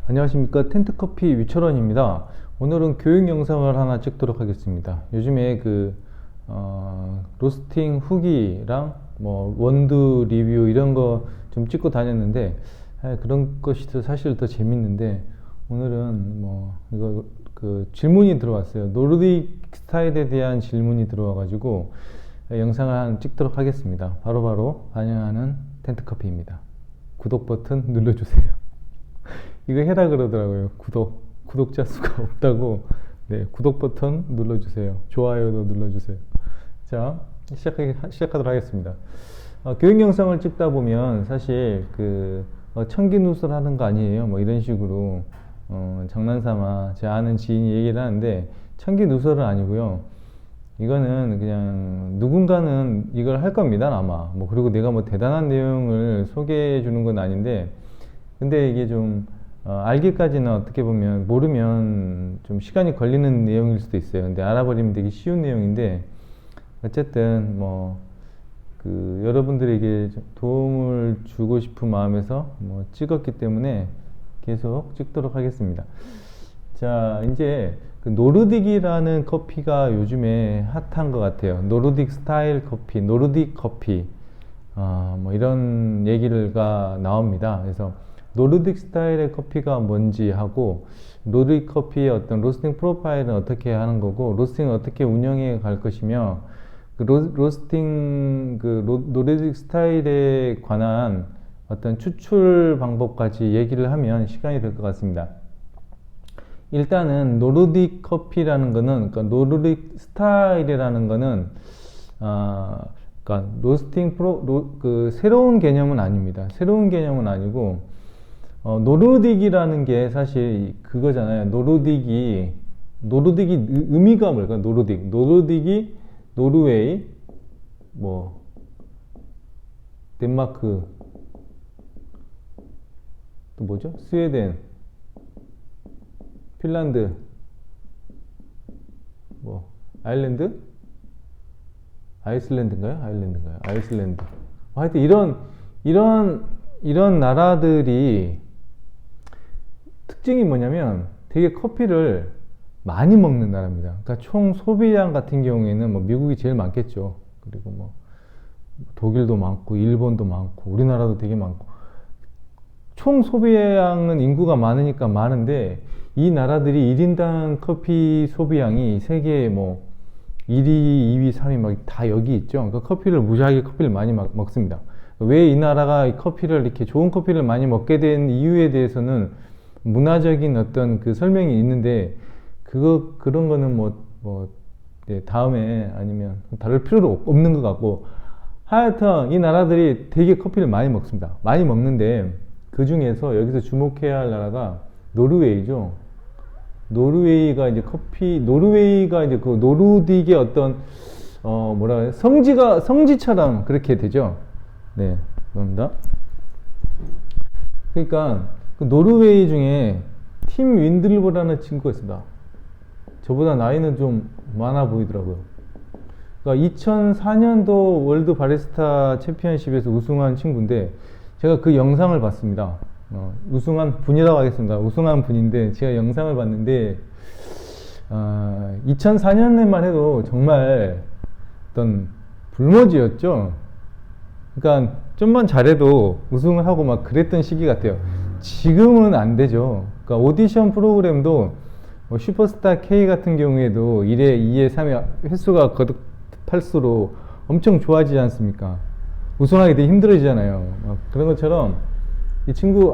안녕하십니까. 텐트커피 위철원입니다. 오늘은 교육 영상을 하나 찍도록 하겠습니다. 요즘에 로스팅 후기랑 원두 리뷰 이런 거 좀 찍고 다녔는데 그런 것이 사실 더 재밌는데, 오늘은 이거 질문이 들어왔어요. 노르딕 스타일에 대한 질문이 들어와가지고 영상을 하나 찍도록 하겠습니다. 바로바로 반영하는 텐트커피입니다. 구독 버튼 눌러주세요. 이거 해라 그러더라고요. 구독자 수가 없다고. 네, 구독 버튼 눌러주세요. 좋아요도 눌러주세요. 자, 시작하도록 하겠습니다. 교육 영상을 찍다 보면 사실 청기누설 하는 거 아니에요, 이런 식으로 장난삼아 제 아는 지인이 얘기를 하는데, 청기누설은 아니고요. 이거는 그냥 누군가는 이걸 할 겁니다, 아마. 그리고 내가 대단한 내용을 소개해 주는 건 아닌데, 근데 이게 좀 알기까지는 어떻게 보면, 모르면 좀 시간이 걸리는 내용일 수도 있어요. 근데 알아버리면 되게 쉬운 내용인데, 어쨌든 여러분들에게 도움을 주고 싶은 마음에서 찍었기 때문에 계속 찍도록 하겠습니다. 자, 이제 노르딕이라는 커피가 요즘에 핫한 것 같아요. 노르딕 스타일 커피, 노르딕 커피, 이런 얘기가 나옵니다. 그래서 노르딕 스타일의 커피가 뭔지 하고, 노르딕 커피의 어떤 로스팅 프로파일은 어떻게 하는 거고, 로스팅을 어떻게 운영해 갈 것이며, 노르딕 스타일에 관한 어떤 추출 방법까지 얘기를 하면 시간이 될 것 같습니다. 일단은 노르딕 커피라는 거는, 노르딕 스타일이라는 거는, 로스팅 새로운 개념은 아닙니다. 새로운 개념은 아니고, 노르딕이라는 게 사실 그거잖아요. 노르딕이 의미가 뭘까요? 노르딕이 노르웨이, 덴마크, 또 뭐죠? 스웨덴, 핀란드, 아일랜드? 아이슬란드인가요? 아이슬란드. 하여튼 이런 나라들이 특징이 뭐냐면 되게 커피를 많이 먹는 나라입니다. 그러니까 총 소비량 같은 경우에는 미국이 제일 많겠죠. 그리고 독일도 많고 일본도 많고 우리나라도 되게 많고, 총 소비량은 인구가 많으니까 많은데, 이 나라들이 1인당 커피 소비량이 세계 1위, 2위, 3위 다 여기 있죠. 그러니까 무지하게 커피를 많이 먹습니다. 왜 이 나라가 이렇게 좋은 커피를 많이 먹게 된 이유에 대해서는 문화적인 어떤 설명이 있는데, 그런 거는 네, 다음에 아니면 다룰 필요도 없는 것 같고, 하여튼 이 나라들이 되게 커피를 많이 먹습니다. 많이 먹는데, 그 중에서 여기서 주목해야 할 나라가 노르웨이죠. 노르웨이가 이제 노르딕의 어떤 성지처럼 그렇게 되죠. 네, 그럽니다. 그러니까 노르웨이 중에 팀 윈들보라는 친구가 있습니다. 저보다 나이는 좀 많아 보이더라고요. 그러니까 2004년도 월드 바리스타 챔피언십에서 우승한 친구인데, 제가 그 영상을 봤습니다. 우승한 분이라고 하겠습니다. 우승한 분인데, 제가 영상을 봤는데 2004년에만 해도 정말 어떤 불모지였죠. 그러니까 좀만 잘해도 우승을 하고 그랬던 시기 같아요. 지금은 안 되죠. 그러니까 오디션 프로그램도 슈퍼스타 K 같은 경우에도 1회, 2회, 3회 횟수가 거듭할수록 엄청 좋아지지 않습니까? 우승하기 되게 힘들어지잖아요. 그런 것처럼 이 친구,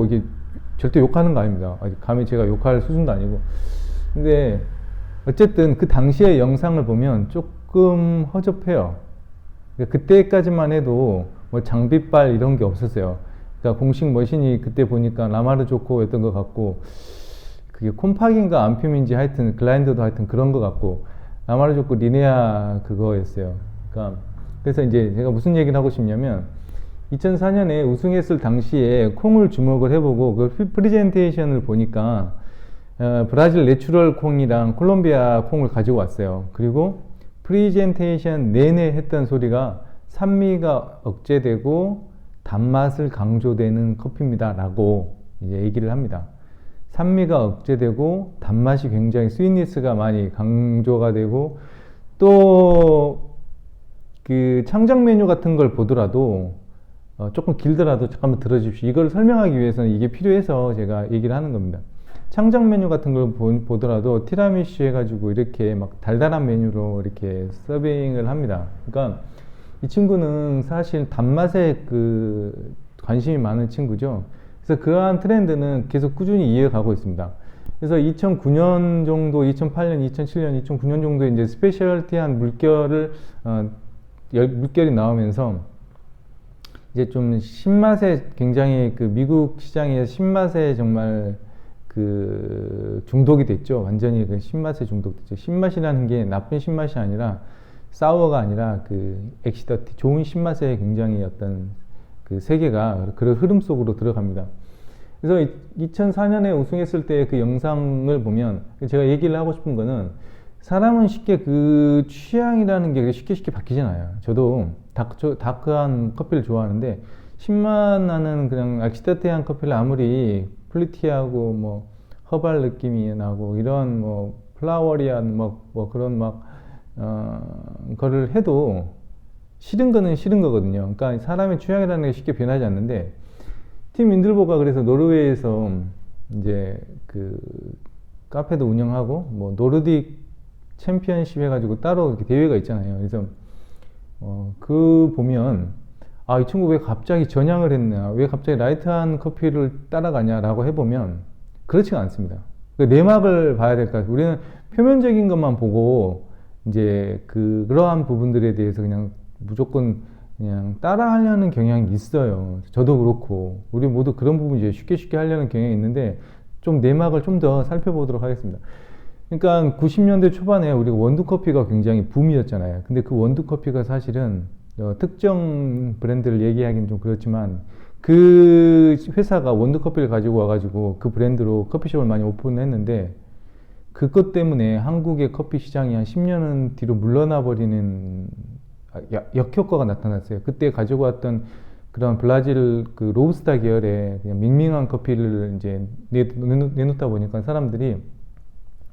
이게 절대 욕하는 거 아닙니다. 감히 제가 욕할 수준도 아니고. 근데 어쨌든 그 당시의 영상을 보면 조금 허접해요. 그러니까 그때까지만 해도 장비빨 이런 게 없었어요. 그러니까 공식 머신이 그때 보니까 라마르 조코였던 것 같고, 그게 콤팍인가 암흄인지 하여튼 글라인더도 하여튼 그런 것 같고, 라마르 조코 리네아 그거였어요. 그래서 이제 제가 무슨 얘기를 하고 싶냐면, 2004년에 우승했을 당시에 콩을 주목을 해보고 그 프레젠테이션을 보니까 브라질 내추럴 콩이랑 콜롬비아 콩을 가지고 왔어요. 그리고 프레젠테이션 내내 했던 소리가 산미가 억제되고 단맛을 강조되는 커피입니다 라고 이제 얘기를 합니다. 산미가 억제되고 단맛이 굉장히 스윗니스가 많이 강조가 되고, 또 그 창작 메뉴 같은 걸 보더라도 조금 길더라도 잠깐만 들어주십시오. 이걸 설명하기 위해서는 이게 필요해서 제가 얘기를 하는 겁니다. 창작 메뉴 같은 걸 보더라도 티라미슈 해가지고 이렇게 막 달달한 메뉴로 이렇게 서빙을 합니다. 그러니까 이 친구는 사실 단맛에 그 관심이 많은 친구죠. 그래서 그러한 트렌드는 계속 꾸준히 이어가고 있습니다. 그래서 2009년 정도, 2008년, 2007년, 2009년 정도에 이제 스페셜티한 물결이 나오면서 이제 좀 신맛에 굉장히 그 미국 시장의 신맛에 정말 그 중독이 됐죠. 완전히 그 신맛에 중독됐죠. 신맛이라는 게 나쁜 신맛이 아니라 사워가 아니라 그 엑시더티 좋은 신맛에 굉장히 어떤 그 세계가 그런 흐름 속으로 들어갑니다. 그래서 2004년에 우승했을 때 그 영상을 보면 제가 얘기를 하고 싶은 거는 사람은 쉽게 그 취향이라는 게 쉽게 바뀌진 않아요. 저도 다크한 커피를 좋아하는데 신맛 나는 그냥 엑시더티한 커피를 아무리 플리티하고 뭐 허발 느낌이 나고 이런 뭐 플라워리한 뭐 그런 거를 해도 싫은 거는 싫은 거거든요. 그러니까 사람의 취향이라는 게 쉽게 변하지 않는데 팀 인들보가 그래서 노르웨이에서 이제 그 카페도 운영하고 뭐 노르딕 챔피언십 해가지고 따로 이렇게 대회가 있잖아요. 그래서 그 보면 이 친구 왜 갑자기 전향을 했냐, 왜 갑자기 라이트한 커피를 따라가냐라고 해보면 그렇지가 않습니다. 그 내막을 봐야 될 것 같아요. 우리는 표면적인 것만 보고 이제 그러한 부분들에 대해서 그냥 무조건 그냥 따라하려는 경향이 있어요. 저도 그렇고 우리 모두 그런 부분 이제 쉽게 하려는 경향이 있는데 좀 내막을 좀 더 살펴보도록 하겠습니다. 그러니까 90년대 초반에 우리가 원두커피가 굉장히 붐이었잖아요. 근데 그 원두커피가 사실은 특정 브랜드를 얘기하기는 좀 그렇지만 그 회사가 원두커피를 가지고 와가지고 그 브랜드로 커피숍을 많이 오픈했는데 그것 때문에 한국의 커피 시장이 한 10년은 뒤로 물러나 버리는 역효과가 나타났어요. 그때 가지고 왔던 그런 브라질 그 로부스타 계열의 그냥 밍밍한 커피를 이제 내놓다 보니까 사람들이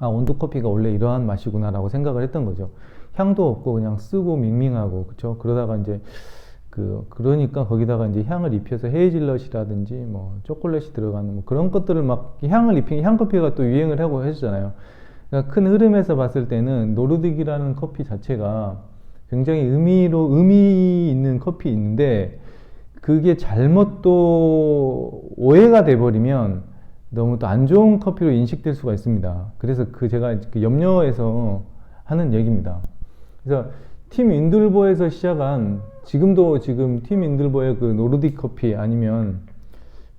원두 커피가 원래 이러한 맛이구나 라고 생각을 했던 거죠. 향도 없고 그냥 쓰고 밍밍하고, 그쵸? 그러다가 이제 그러니까 거기다가 이제 향을 입혀서 헤이즐넛이라든지 뭐 초콜릿이 들어가는 뭐 그런 것들을 막 향을 입힌 향커피가 또 유행을 하고 했잖아요. 그러니까 큰 흐름에서 봤을 때는 노르딕이라는 커피 자체가 굉장히 의미 있는 커피 있는데 그게 잘못 또 오해가 돼버리면 너무 또 안 좋은 커피로 인식될 수가 있습니다. 그래서 제가 염려해서 하는 얘기입니다. 그래서 팀 인들보에서 시작한 지금 팀 인들보의 그 노르딕 커피 아니면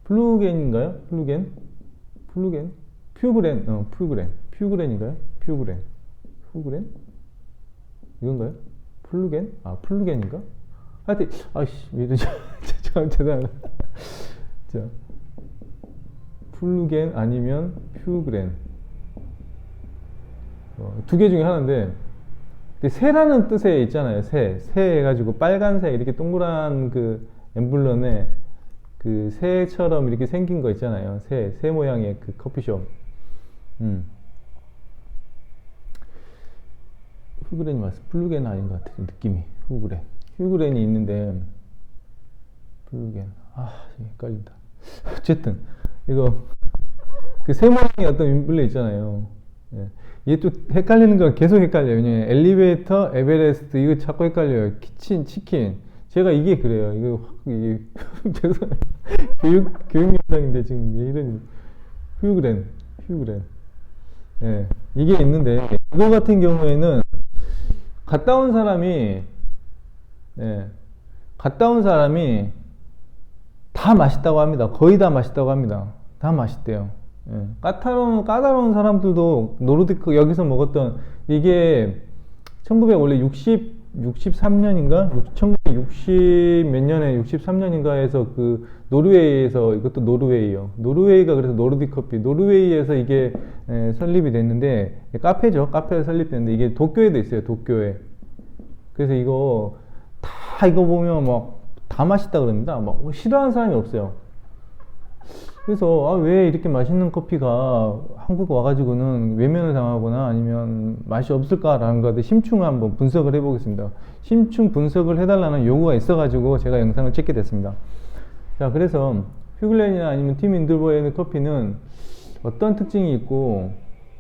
플루겐인가요? 퓨그렌인가요? 이건가요? 플루겐인가? 하여튼 왜 이러지? 죄송합니다. 자, 플루겐 아니면 퓨그렌 두 개 중에 하나인데 새라는 뜻에 있잖아요. 새 해가지고 빨간색 이렇게 동그란 그 엠블럼에 그 새처럼 이렇게 생긴 거 있잖아요. 새 모양의 그 커피숍. 퓨그렌이 맞어. 플루겐 아닌 것 같아요. 느낌이. 퓨그렌이 있는데 플루겐. 헷갈린다. 어쨌든 이거 그 새 모양의 어떤 엠블럼 있잖아요. 예. 이게 또 헷갈리는 건 계속 헷갈려요. 왜냐면 엘리베이터, 에베레스트 이거 자꾸 헷갈려요. 키친, 치킨. 제가 이게 그래요. 이게 죄송해요. 교육연장인데 지금 왜 이런 퓨그렌. 예. 이게 있는데 이거 같은 경우에는 갔다 온 사람이 다 맛있다고 합니다. 거의 다 맛있다고 합니다. 다 맛있대요. 예. 까다로운 사람들도 노르딕 여기서 먹었던 이게 1963년인가? 1960 몇 년에 63년인가에서 그 노르웨이에서 이것도 노르웨이요. 노르웨이가 그래서 노르딕 커피. 노르웨이에서 이게 설립이 됐는데 카페죠. 카페가 설립됐는데 이게 도쿄에도 있어요. 도쿄에. 그래서 이거 보면 막 다 맛있다 그럽니다. 막 싫어하는 사람이 없어요. 그래서 아, 왜 이렇게 맛있는 커피가 한국 와가지고는 외면을 당하거나 아니면 맛이 없을까라는 것에 심층 한번 분석을 해보겠습니다. 심층 분석을 해달라는 요구가 있어가지고 제가 영상을 찍게 됐습니다. 자, 그래서 휴글렌이나 아니면 팀 인들보의 커피는 어떤 특징이 있고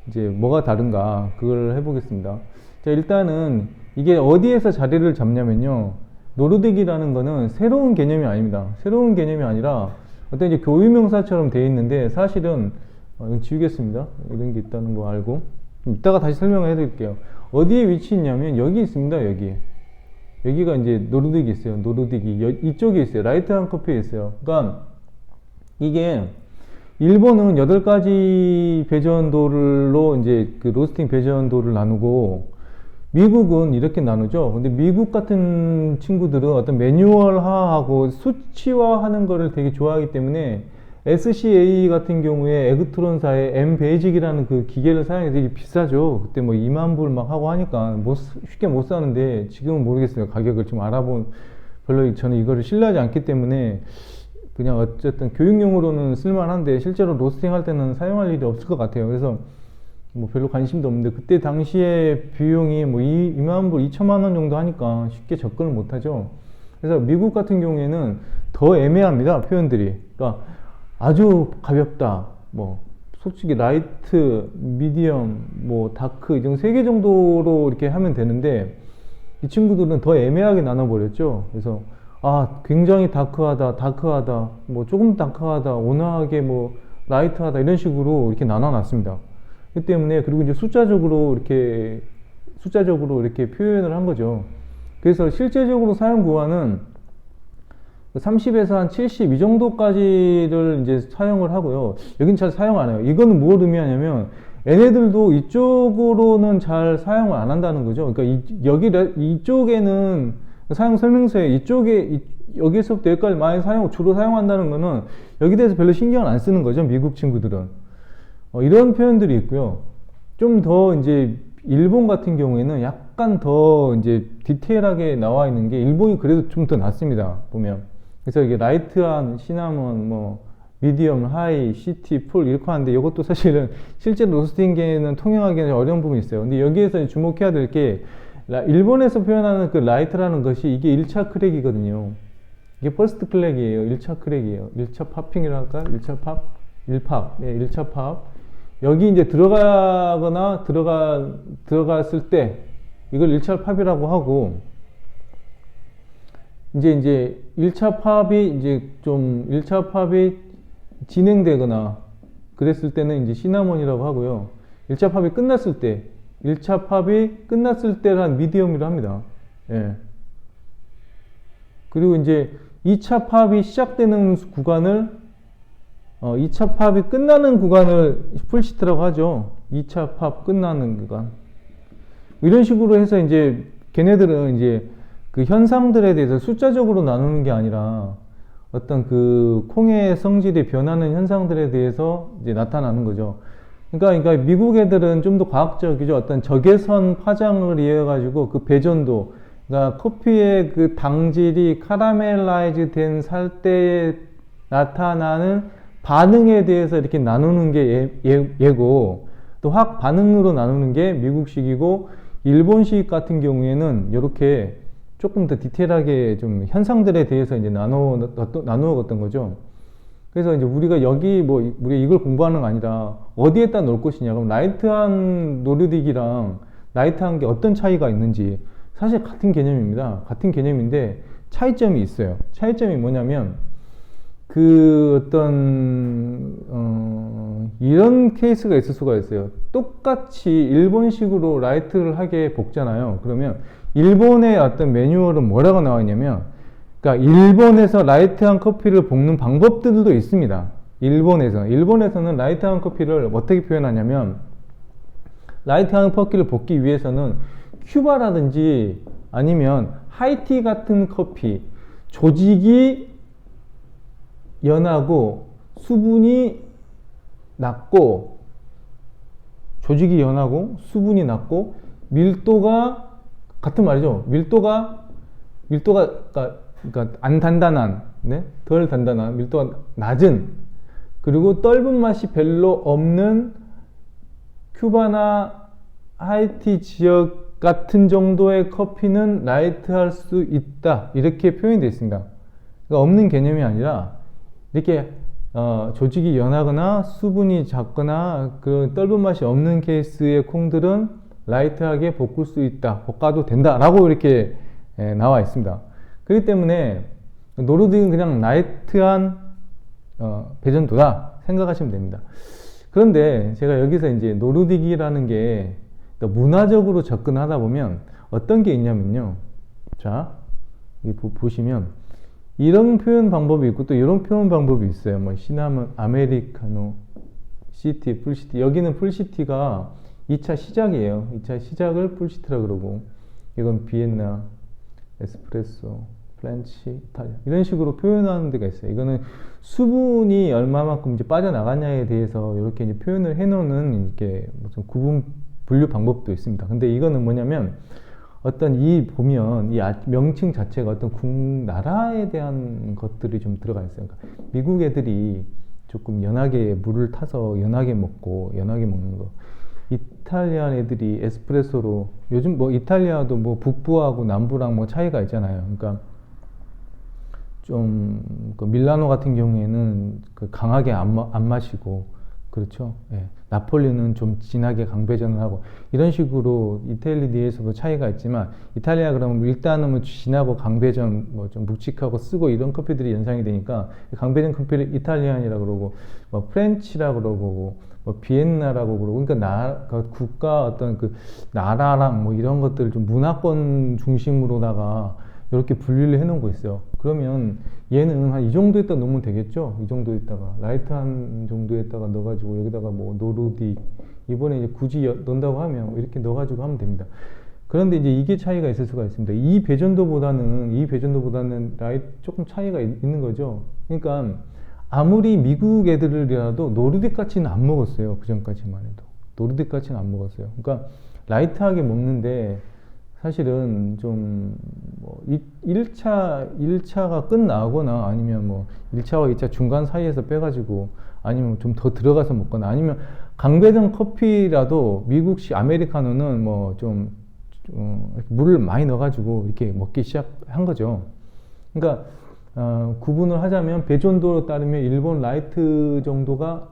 이제 뭐가 다른가 그걸 해보겠습니다. 자, 일단은 이게 어디에서 자리를 잡냐면요, 노르딕이라는 거는 새로운 개념이 아닙니다. 새로운 개념이 아니라 어떤 이제 교유명사처럼 되어 있는데, 사실은 이건 지우겠습니다. 이런 게 있다는 거 알고 이따가 다시 설명을 해드릴게요. 어디에 위치해 있냐면 여기 있습니다. 여기가 이제 노르딕이 있어요. 노르딕이 이쪽에 있어요. 라이트한 커피에 있어요. 그러니까 이게 일본은 8가지 배전도로 이제 그 로스팅 배전도를 나누고, 미국은 이렇게 나누죠. 근데 미국 같은 친구들은 어떤 매뉴얼화하고 수치화하는 거를 되게 좋아하기 때문에 SCA 같은 경우에 에그트론사의 M 베이직이라는 그 기계를 사용해서 되게 비싸죠. 그때 뭐 2만 불 막 하고 하니까 쉽게 못 사는데, 지금은 모르겠어요. 가격을 좀 별로 저는 이거를 신뢰하지 않기 때문에 그냥 어쨌든 교육용으로는 쓸만한데 실제로 로스팅 할 때는 사용할 일이 없을 것 같아요. 그래서 뭐 별로 관심도 없는데, 그때 당시에 비용이 뭐 2만 불, 2천만 원 정도 하니까 쉽게 접근을 못 하죠. 그래서 미국 같은 경우에는 더 애매합니다. 표현들이. 그러니까 아주 가볍다, 뭐 솔직히 라이트, 미디엄, 뭐 다크, 이 정도 3개 정도로 이렇게 하면 되는데, 이 친구들은 더 애매하게 나눠버렸죠. 그래서 아, 굉장히 다크하다, 뭐 조금 다크하다, 온화하게 뭐 라이트하다, 이런 식으로 이렇게 나눠놨습니다. 그 때문에, 그리고 이제 숫자적으로 이렇게 표현을 한 거죠. 그래서 실제적으로 사용 구간은 30에서 한 70 이 정도까지를 이제 사용을 하고요. 여긴 잘 사용 안 해요. 이거는 뭘 의미하냐면, 얘네들도 이쪽으로는 잘 사용을 안 한다는 거죠. 그러니까 이쪽에는 사용 설명서에 여기서부터 여기까지 많이 주로 사용한다는 거는 여기 대해서 별로 신경을 안 쓰는 거죠. 미국 친구들은. 이런 표현들이 있고요. 좀 더 이제 일본 같은 경우에는 약간 더 이제 디테일하게 나와 있는 게, 일본이 그래도 좀 더 낫습니다. 보면. 그래서 이게 라이트한 시나몬, 뭐 미디엄, 하이, 시티, 풀 이렇게 하는데, 이것도 사실은 실제로 로스팅계는 통용하기는 어려운 부분이 있어요. 근데 여기에서 주목해야 될 게, 일본에서 표현하는 그 라이트라는 것이 이게 1차 크랙이거든요. 이게 퍼스트 클랙이에요. 1차 크랙이에요. 1차 팝핑이라고 할까? 1차 팝? 1팝. 네, 1차 팝. 여기 이제 들어갔을 때 이걸 1차 팝이라고 하고, 이제 1차 팝이 진행되거나 그랬을 때는 이제 시나몬이라고 하고요. 1차 팝이 끝났을 때란 미디엄이라고 합니다. 예. 그리고 이제 2차 팝이 시작되는 구간을 2차 팝이 끝나는 구간을 풀시트라고 하죠. 2차 팝 끝나는 구간. 이런 식으로 해서 이제 걔네들은 이제 그 현상들에 대해서 숫자적으로 나누는 게 아니라 어떤 그 콩의 성질이 변하는 현상들에 대해서 이제 나타나는 거죠. 그러니까 미국 애들은 좀 더 과학적이죠. 어떤 적외선 파장을 이용해가지고 그 배전도, 그러니까 커피의 그 당질이 카라멜라이즈 된 살 때에 나타나는 반응에 대해서 이렇게 나누는 게 얘고, 또 화학 반응으로 나누는 게 미국식이고, 일본식 같은 경우에는 이렇게 조금 더 디테일하게 좀 현상들에 대해서 이제 나누었던 거죠. 그래서 이제 우리가 우리가 이걸 공부하는 거 아니라 어디에다 놓을 것이냐. 그럼 라이트한 노르딕이랑 라이트한 게 어떤 차이가 있는지, 사실 같은 개념입니다. 같은 개념인데 차이점이 있어요. 차이점이 뭐냐면, 이런 케이스가 있을 수가 있어요. 똑같이 일본식으로 라이트를 하게 볶잖아요. 그러면 일본의 어떤 매뉴얼은 뭐라고 나와 있냐면, 그러니까 일본에서 라이트한 커피를 볶는 방법들도 있습니다. 일본에서는 라이트한 커피를 어떻게 표현하냐면, 라이트한 커피를 볶기 위해서는 큐바라든지 아니면 하이티 같은 커피, 조직이 연하고 수분이 낮고, 밀도가 같은 말이죠. 밀도가 그러니까 안 단단한, 네? 덜 단단한, 밀도가 낮은 그리고 떫은 맛이 별로 없는 큐바나 하이티 지역 같은 정도의 커피는 라이트할 수 있다. 이렇게 표현이 되어 있습니다. 그러니까 없는 개념이 아니라 이렇게 조직이 연하거나 수분이 작거나 그 떫은 맛이 없는 케이스의 콩들은 라이트하게 볶을 수 있다. 볶아도 된다. 라고 이렇게 나와 있습니다. 그렇기 때문에 노르딕은 그냥 라이트한 배전도다 생각하시면 됩니다. 그런데 제가 여기서 이제 노르딕이라는 게 문화적으로 접근하다 보면 어떤 게 있냐면요. 자, 여기 보시면 이런 표현 방법이 있고 또 이런 표현 방법이 있어요. 뭐 시나몬, 아메리카노, 시티, 풀시티. 여기는 풀시티가 2차 시작이에요. 2차 시작을 풀시티라 그러고, 이건 비엔나, 에스프레소, 프렌치, 이탈리아 이런 식으로 표현하는 데가 있어요. 이거는 수분이 얼마만큼 이제 빠져나갔냐에 대해서 이렇게 이제 표현을 해놓는 이렇게 무슨 구분 분류 방법도 있습니다. 근데 이거는 뭐냐면 어떤 이 보면 이 명칭 자체가 어떤 나라에 대한 것들이 좀 들어가 있어요. 그러니까 미국 애들이 조금 연하게 물을 타서 연하게 먹고 연하게 먹는 거. 이탈리안 애들이 에스프레소로 요즘 뭐 이탈리아도 뭐 북부하고 남부랑 뭐 차이가 있잖아요. 그러니까 좀 그 밀라노 같은 경우에는 그 강하게 안 마시고 그렇죠. 예. 나폴리는 좀 진하게 강배전을 하고 이런 식으로 이태리 내에서도 차이가 있지만 이탈리아 그러면 일단은 뭐 진하고 강배전 뭐 좀 묵직하고 쓰고 이런 커피들이 연상이 되니까 강배전 커피를 이탈리안이라 그러고 뭐 프렌치라 그러고 뭐 비엔나라고 그러고 그러니까 그 국가 어떤 그 나라랑 뭐 이런 것들을 좀 문화권 중심으로다가 이렇게 분리를 해 놓은 거 있어요. 그러면 얘는 한 이 정도에다 놓으면 되겠죠? 이 정도에다가 라이트한 정도에다가 넣어가지고 여기다가 뭐 노르딕 이번에 이제 굳이 넣는다고 하면 뭐 이렇게 넣어가지고 하면 됩니다. 그런데 이제 이게 차이가 있을 수가 있습니다. 이 배전도보다는 조금 차이가 있는 거죠. 그러니까 아무리 미국 애들이라도 노르딕 같이는 안 먹었어요. 그 전까지만 해도 노르딕 같이는 안 먹었어요. 그러니까 라이트하게 먹는데 사실은 좀뭐 1차가 끝나거나 아니면 뭐 1차와 2차 중간 사이에서 빼가지고 아니면 좀 더 들어가서 먹거나 아니면 강배전 커피라도 미국식 아메리카노는 뭐 좀 물을 많이 넣어가지고 이렇게 먹기 시작한 거죠. 그러니까 구분을 하자면 배전도로 따르면 일본 라이트 정도가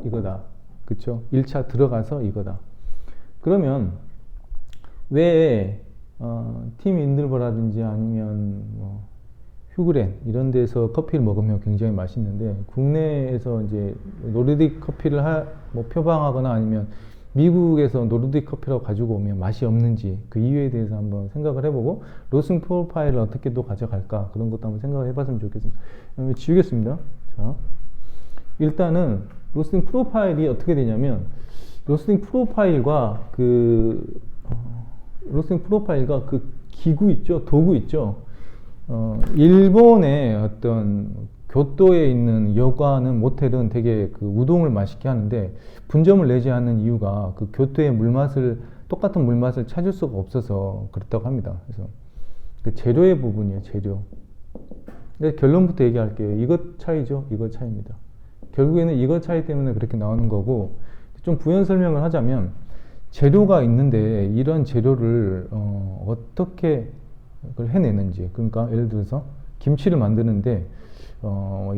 이거다. 그쵸? 1차 들어가서 이거다. 그러면 왜 팀 인들버라든지 아니면 뭐 휴그랜 이런 데서 커피를 먹으면 굉장히 맛있는데 국내에서 이제 노르딕 커피를 뭐 표방하거나 아니면 미국에서 노르딕 커피라고 가지고 오면 맛이 없는지 그 이유에 대해서 한번 생각을 해보고 로스팅 프로파일을 어떻게 또 가져갈까 그런 것도 한번 생각을 해봤으면 좋겠습니다. 지우겠습니다. 자, 일단은 로스팅 프로파일이 어떻게 되냐면 로스팅 프로파일과 그 기구 있죠, 도구 있죠. 일본의 어떤 교토에 있는 여관은 모텔은 되게 그 우동을 맛있게 하는데 분점을 내지 않는 이유가 그 교토의 똑같은 물맛을 찾을 수가 없어서 그렇다고 합니다. 그래서 그 재료의 부분이에요, 재료. 근데 결론부터 얘기할게요. 이것 차이죠, 이것 차이입니다. 결국에는 이것 차이 때문에 그렇게 나오는 거고 좀 부연 설명을 하자면 재료가 있는데 이런 재료를 어떻게 그걸 해내는지 그러니까 예를 들어서 김치를 만드는데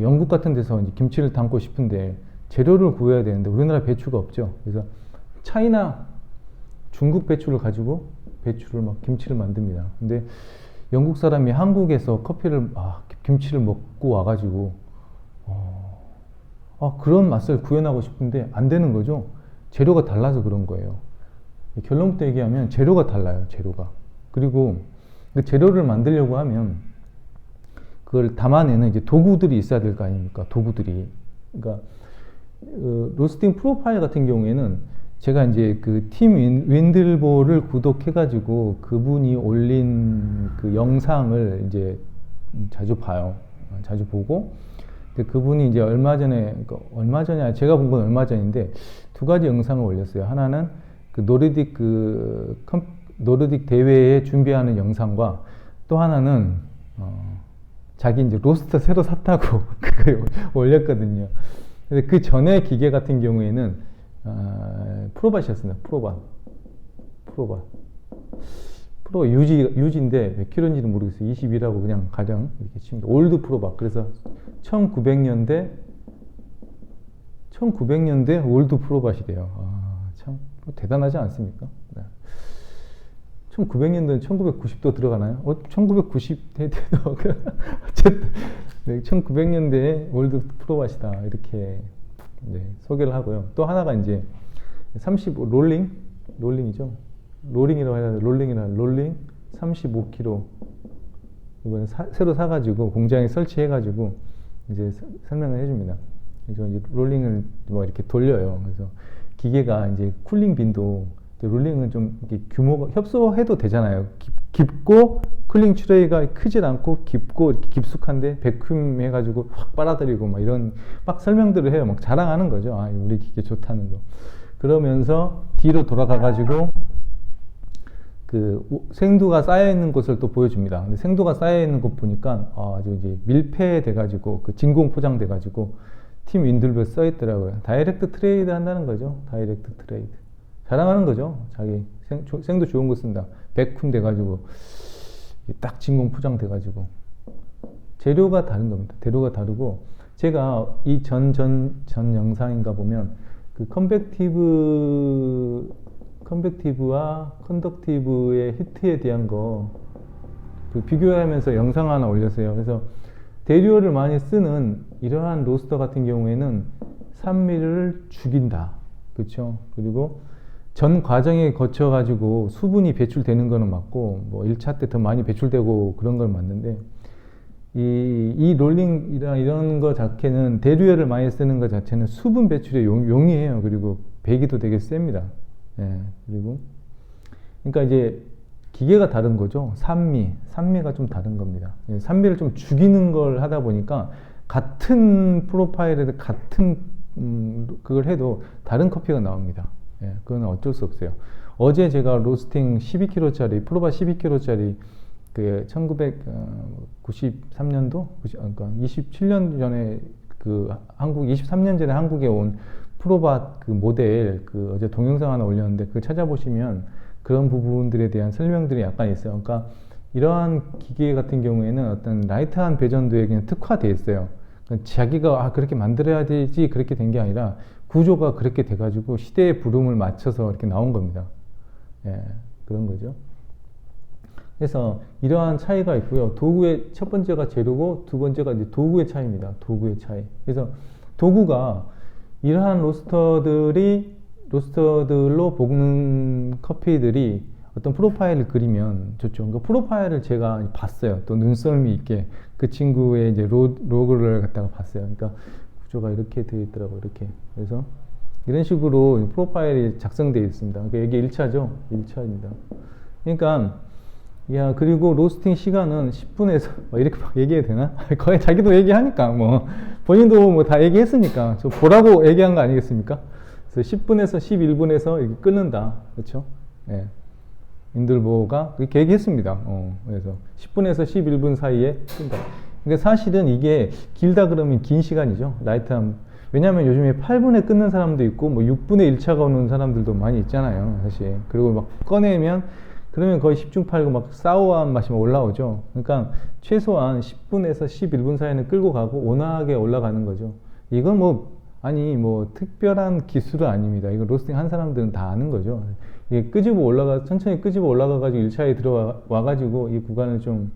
영국 같은 데서 이제 김치를 담고 싶은데 재료를 구해야 되는데 우리나라 배추가 없죠. 그래서 차이나 중국 배추를 가지고 김치를 만듭니다. 근데 영국 사람이 한국에서 김치를 먹고 와가지고 그런 맛을 구현하고 싶은데 안 되는 거죠. 재료가 달라서 그런 거예요. 결론부터 얘기하면 재료가 달라요. 재료가. 그리고 그 재료를 만들려고 하면 그걸 담아내는 이제 도구들이 있어야 될 거 아닙니까? 도구들이. 그러니까 로스팅 프로파일 같은 경우에는 제가 이제 그 팀 윈들보를 구독해가지고 그분이 올린 그 영상을 이제 자주 봐요. 자주 보고. 근데 그분이 이제 얼마 전에 제가 본 건 얼마 전인데 두 가지 영상을 올렸어요. 하나는 그 노르딕 대회에 준비하는 영상과 또 하나는 자기 이제 로스터 새로 샀다고 그거 올렸거든요. 근데 그 전에 기계 같은 경우에는 프로밭이었습니다. 프로밭 유지인데 몇 킬로인지는 모르겠어요. 22라고 그냥 가령 이렇게 칩니다. 올드 프로밭. 그래서 1900년대 올드 프로밭이래요. 참 대단하지 않습니까? 네. 1900년도는 1990도 들어가나요? 1990대도 어쨌든 네, 1900년대에 올드 프로밭이다 이렇게 네, 소개를 하고요. 또 하나가 이제 35 롤링이죠. 롤링이라고 해야 돼. 롤링 35kg 이번에 새로 사가지고 공장에 설치해가지고 이제 설명을 해줍니다. 그래서 이제 롤링을 뭐 이렇게 돌려요. 그래서 기계가 이제 쿨링 빈도 롤링은 좀 이렇게 규모가 협소해도 되잖아요. 깊고 쿨링 트레이가 크질 않고 깊고 이렇게 깊숙한데 베큐um 해가지고 확 빨아들이고 막 이런 막 설명들을 해요. 막 자랑하는 거죠. 우리 기계 좋다는 거. 그러면서 뒤로 돌아가가지고 그 생두가 쌓여 있는 곳을 또 보여줍니다. 근데 생두가 쌓여 있는 곳 보니까 아주 이제 밀폐돼가지고 그 진공 포장돼가지고 팀 윈들벨 써 있더라고요. 다이렉트 트레이드 한다는 거죠. 다이렉트 트레이드. 자랑하는 거죠. 자기 생두 좋은 거 쓴다. 베쿰 돼가지고 딱 진공 포장 돼가지고 재료가 다른 겁니다. 재료가 다르고 제가 이 전 영상인가 보면 그 컨벡티브와 컨덕티브의 히트에 대한 거 그 비교하면서 영상 하나 올렸어요. 그래서 대류를 많이 쓰는 이러한 로스터 같은 경우에는 산미를 죽인다. 그렇죠? 그리고 전 과정에 거쳐 가지고 수분이 배출되는 거는 맞고 뭐 1차 때 더 많이 배출되고 그런 건 맞는데 이 롤링이나 이런 거 자체는 대류열을 많이 쓰는 것 자체는 수분 배출에 용이해요. 그리고 배기도 되게 셉니다. 예, 그리고 그러니까 이제 기계가 다른 거죠. 산미가 좀 다른 겁니다. 예, 산미를 좀 죽이는 걸 하다 보니까 같은 프로파일에 같은 그걸 해도 다른 커피가 나옵니다. 예, 그건 어쩔 수 없어요. 어제 제가 로스팅 12kg짜리 프로바 12kg짜리 그 1993년도 그러니까 27년 전에 그 23년 전에 한국에 온 프로바 그 모델 그 어제 동영상 하나 올렸는데 그 찾아보시면 그런 부분들에 대한 설명들이 약간 있어요. 그러니까 이러한 기계 같은 경우에는 어떤 라이트한 배전도에 그냥 특화되어 있어요. 그러니까 자기가 그렇게 만들어야 되지 그렇게 된 게 아니라 구조가 그렇게 돼가지고 시대의 부름을 맞춰서 이렇게 나온 겁니다. 예, 그런 거죠. 그래서 이러한 차이가 있고요. 도구의 첫 번째가 재료고 두 번째가 이제 도구의 차이입니다. 도구의 차이. 그래서 도구가 이러한 로스터들로 볶는 커피들이 어떤 프로파일을 그리면 좋죠. 그 프로파일을 제가 봤어요. 또 눈썰미 있게 그 친구의 이제 로그를 갖다가 봤어요. 그러니까 구조가 이렇게 되어 있더라고요. 이렇게. 그래서 이런 식으로 프로파일이 작성되어 있습니다. 그러니까 이게 1차죠. 1차입니다. 그러니까 그리고 로스팅 시간은 10분에서 이렇게 막 얘기해도 되나? 거의 자기도 얘기하니까 뭐 본인도 뭐 다 얘기했으니까 저 보라고 얘기한 거 아니겠습니까? 그래서 10분에서 11분에서 이렇게 끊는다. 그렇죠? 예. 인들보가 그렇게 얘기했습니다. 그래서 10분에서 11분 사이에 끈다. 그러니까 사실은 이게 길다 그러면 긴 시간이죠. 라이트함. 왜냐하면 요즘에 8분에 끊는 사람도 있고 뭐 6분에 1차가 오는 사람들도 많이 있잖아요. 사실. 그리고 막 꺼내면 그러면 거의 10중 8구 막 사우한 맛이 막 올라오죠. 그러니까 최소한 10분에서 11분 사이는 끌고 가고 온화하게 올라가는 거죠. 이건 뭐 특별한 기술은 아닙니다. 이거 로스팅 한 사람들은 다 아는 거죠. 이게 천천히 끄집어 올라가가지고 1차에 들어와가지고 이 구간을 좀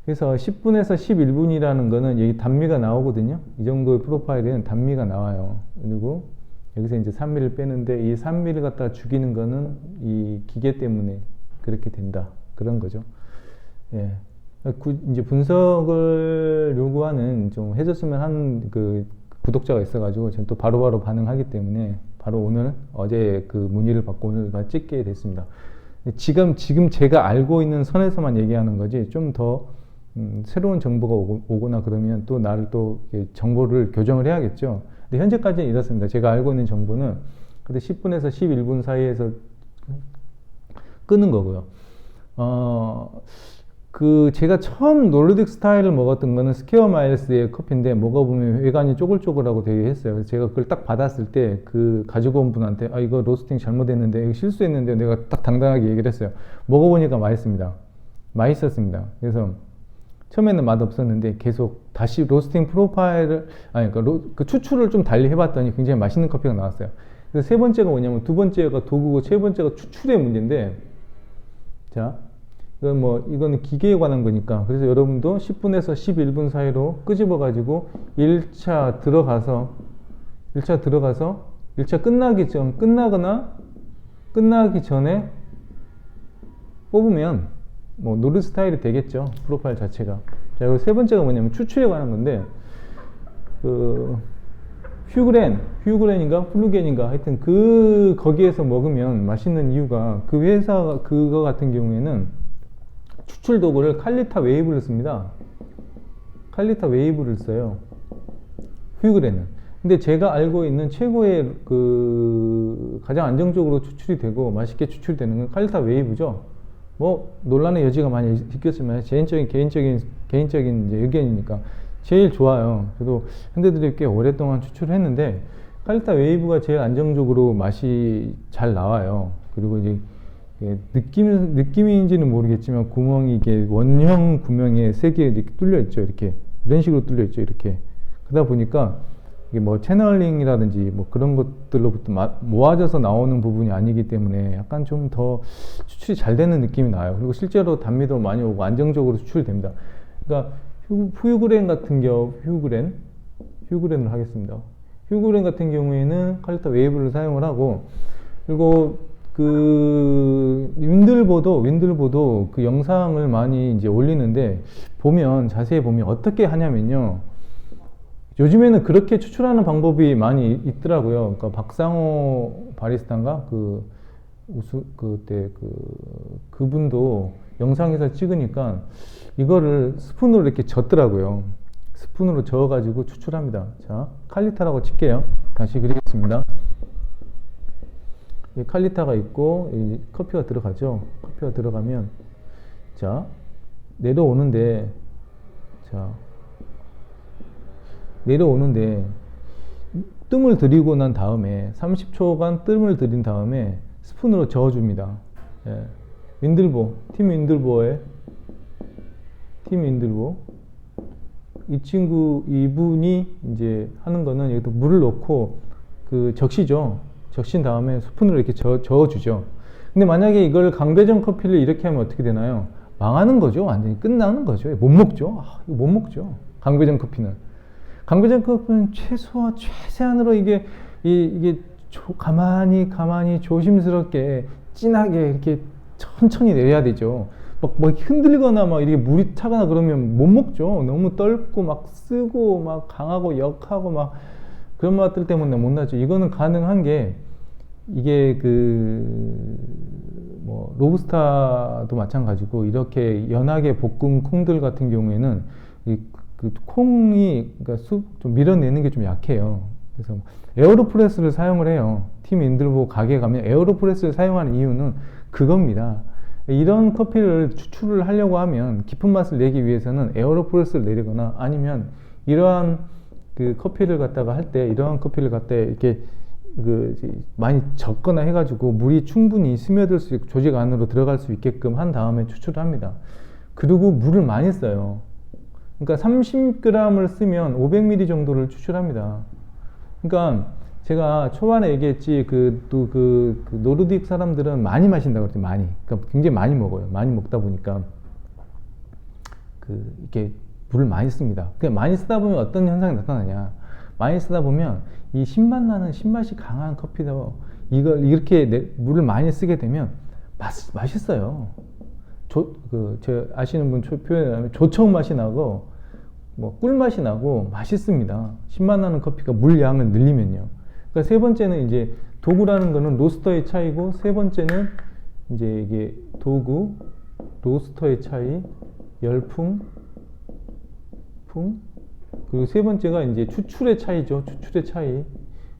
그래서 10분에서 11분이라는 거는 여기 단미가 나오거든요. 이 정도의 프로파일에는 단미가 나와요. 그리고 여기서 이제 산미를 빼는데 이 산미를 갖다가 죽이는 거는 이 기계 때문에 그렇게 된다. 그런 거죠. 예. 이제 분석을 요구하는 좀 해줬으면 한 그 구독자가 있어가지고 전 또 바로바로 반응하기 때문에 바로 어제 그 문의를 받고 오늘 찍게 됐습니다. 지금 제가 알고 있는 선에서만 얘기하는 거지 좀 더 새로운 정보가 오거나 그러면 또 나를 또 정보를 교정을 해야겠죠. 근데 현재까지는 이렇습니다. 제가 알고 있는 정보는 근데 10분에서 11분 사이에서 끄는 거고요. 제가 처음 노르딕 스타일을 먹었던 거는 스퀘어 마일스의 커피인데 먹어보면 외관이 쪼글쪼글하고 되게 했어요. 그래서 제가 그걸 딱 받았을 때 그 가지고 온 분한테 아 이거 로스팅 잘못했는데 이거 실수했는데 내가 딱 당당하게 얘기를 했어요. 먹어보니까 맛있습니다. 맛있었습니다. 그래서 처음에는 맛없었는데 계속 다시 로스팅 프로파일을 그 추출을 좀 달리 해봤더니 굉장히 맛있는 커피가 나왔어요. 그래서 세 번째가 뭐냐면 두 번째가 도구고 세 번째가 추출의 문제인데 자 이거는 기계에 관한 거니까 그래서 여러분도 10분에서 11분 사이로 끄집어 가지고 1차 들어가서 1차 끝나기 전에 뽑으면 뭐 노르 스타일이 되겠죠. 프로파일 자체가. 자, 그리고 세 번째가 뭐냐면 추출에 관한 건데 휴그렌인가 플루겐인가 하여튼 거기에서 먹으면 맛있는 이유가 그 회사가 그거 같은 경우에는 추출 도구를 칼리타 웨이브를 씁니다. 칼리타 웨이브를 써요. 휴그렌은. 근데 제가 알고 있는 최고의 가장 안정적으로 추출이 되고 맛있게 추출되는 건 칼리타 웨이브죠. 뭐 논란의 여지가 많이 있겠지만 개인적인 이제 의견이니까 제일 좋아요. 저도 현대드립 꽤 오랫동안 추출을 했는데 칼리타 웨이브가 제일 안정적으로 맛이 잘 나와요. 그리고 이제 느낌인지는 모르겠지만 구멍이 이게 원형 구멍에 세 개 이렇게 뚫려 있죠. 이렇게 이런 식으로 뚫려 있죠. 이렇게 그러다 보니까 이게 뭐 채널링이라든지 뭐 그런 것들로부터 모아져서 나오는 부분이 아니기 때문에 약간 좀 더 추출이 잘 되는 느낌이 나요. 그리고 실제로 단미도 많이 오고 안정적으로 추출이 됩니다. 그러니까 휴그렌 같은 휴그렌을 하겠습니다. 휴그렌 같은 경우에는 칼리타 웨이브를 사용을 하고 그리고 윈들보도 그 영상을 많이 이제 올리는데 자세히 보면 어떻게 하냐면요. 요즘에는 그렇게 추출하는 방법이 많이 있더라고요. 그러니까 박상호 바리스타인가 그분도 영상에서 찍으니까 이거를 스푼으로 이렇게 젓더라고요. 스푼으로 저어가지고 추출합니다. 자, 칼리타라고 칠게요. 다시 그리겠습니다. 칼리타가 있고 커피가 들어가죠. 커피가 들어가면 자 내려오는데 뜸을 들이고 난 다음에 30초간 뜸을 들인 다음에 스푼으로 저어줍니다. 예. 팀 윈들보 이분이 이제 하는 거는 여기다 물을 넣고 적신 다음에 스푼으로 이렇게 저어주죠. 근데 만약에 이걸 강배전 커피를 이렇게 하면 어떻게 되나요? 망하는 거죠. 완전히 끝나는 거죠. 못 먹죠. 이거 못 먹죠. 강배전 커피는 최세한으로 이게 가만히 조심스럽게 진하게 이렇게 천천히 내려야 되죠. 막 흔들거나 막 이렇게 물이 차거나 그러면 못 먹죠. 너무 떫고 막 쓰고 막 강하고 역하고 막 그런 맛들 때문에 못 나죠. 이거는 가능한 게 이게 로부스타도 마찬가지고 이렇게 연하게 볶은 콩들 같은 경우에는 콩이 좀 밀어내는 게 좀 약해요. 그래서 에어로프레스를 사용을 해요. 팀 윈들보 가게 가면 에어로프레스를 사용하는 이유는 그겁니다. 이런 커피를 추출을 하려고 하면 깊은 맛을 내기 위해서는 에어로프레스를 내리거나 아니면 이러한 커피를 갖다가 이렇게 많이 적거나 해가지고 물이 충분히 스며들 수 있고 조직 안으로 들어갈 수 있게끔 한 다음에 추출을 합니다. 그리고 물을 많이 써요. 그러니까 30g을 쓰면 500ml 정도를 추출합니다. 그러니까 제가 초반에 얘기했지 노르딕 사람들은 많이 마신다고 그랬죠. 그러니까 굉장히 많이 먹어요. 많이 먹다 보니까 이렇게 물을 많이 씁니다. 그냥 많이 쓰다 보면 어떤 현상이 나타나냐? 많이 쓰다 보면 이 신맛이 강한 커피도 이걸 이렇게 물을 많이 쓰게 되면 맛있어요. 제가 아시는 분 표현하면 조청 맛이 나고 꿀 맛이 나고 맛있습니다. 신맛 나는 커피가 물 양을 늘리면요. 그러니까 세 번째는 이제 도구라는 거는 로스터의 차이고, 세 번째는 이제 이게 도구, 로스터의 차이, 열풍, 그리고 세 번째가 이제 추출의 차이죠. 추출의 차이.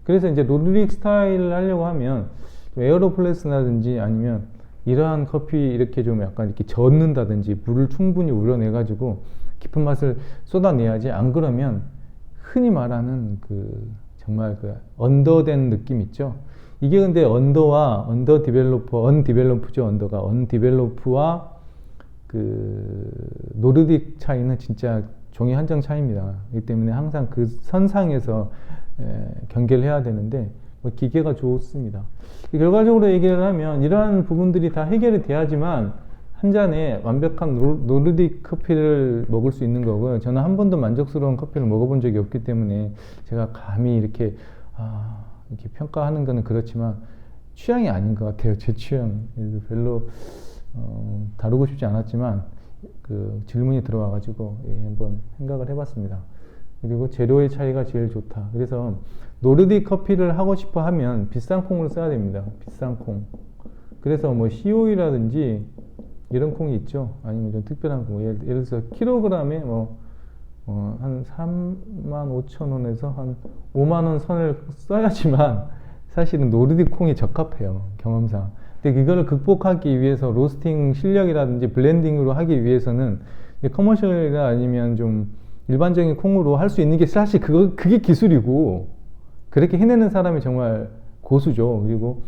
그래서 이제 노르딕 스타일을 하려고 하면 에어로플레스라든지 아니면 이러한 커피 이렇게 좀 약간 이렇게 젓는다든지 물을 충분히 우려내 가지고 깊은 맛을 쏟아내야지. 안 그러면 흔히 말하는 그 정말 그 언더된 느낌 있죠. 이게 근데 언더와 언더 디벨로퍼, 언디벨로프죠. 언더가 언디벨로프와 그 노르딕 차이는 진짜 종이 한 장 차이입니다. 그렇기 때문에 항상 그 선상에서 경계를 해야 되는데 뭐 기계가 좋습니다. 결과적으로 얘기를 하면 이러한 부분들이 다 해결이 돼야지만 한 잔에 완벽한 노르딕 커피를 먹을 수 있는 거고요. 저는 한 번도 만족스러운 커피를 먹어본 적이 없기 때문에 제가 감히 이렇게 이렇게 평가하는 거는 그렇지만 취향이 아닌 것 같아요. 제 취향. 별로 다루고 싶지 않았지만 그 질문이 들어와가지고 한번 생각을 해봤습니다. 그리고 재료의 차이가 제일 좋다. 그래서 노르딕 커피를 하고 싶어 하면 비싼 콩을 써야 됩니다. 비싼 콩. 그래서 뭐 COE라든지 이런 콩이 있죠. 아니면 좀 특별한 콩. 예를 들어서 킬로그램에 한 35,000원에서 한 5만원 선을 써야지만 사실은 노르딕 콩이 적합해요. 경험상. 근데 이거를 극복하기 위해서 로스팅 실력이라든지 블렌딩으로 하기 위해서는 커머셜이나 아니면 좀 일반적인 콩으로 할 수 있는 게 사실 그게 기술이고, 그렇게 해내는 사람이 정말 고수죠. 그리고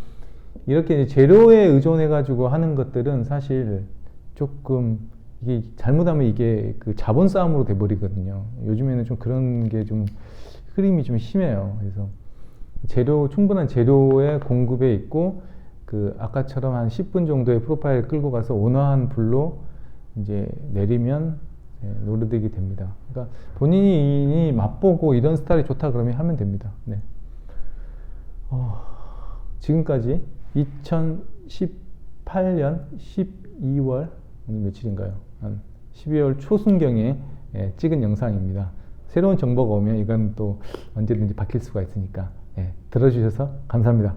이렇게 재료에 의존해가지고 하는 것들은 사실 조금 이게 잘못하면 이게 그 자본 싸움으로 돼버리거든요. 요즘에는 좀 그런 게 좀 흐름이 좀 심해요. 그래서 충분한 재료의 공급에 있고, 그 아까처럼 한 10분 정도의 프로파일 끌고 가서 온화한 불로 이제 내리면 노르딕이 됩니다. 그러니까 본인이 맛보고 이런 스타일이 좋다 그러면 하면 됩니다. 네. 지금까지 2018년 12월 오늘 며칠인가요? 한 12월 초순경에 찍은 영상입니다. 새로운 정보가 오면 이건 또 언제든지 바뀔 수가 있으니까 들어주셔서 감사합니다.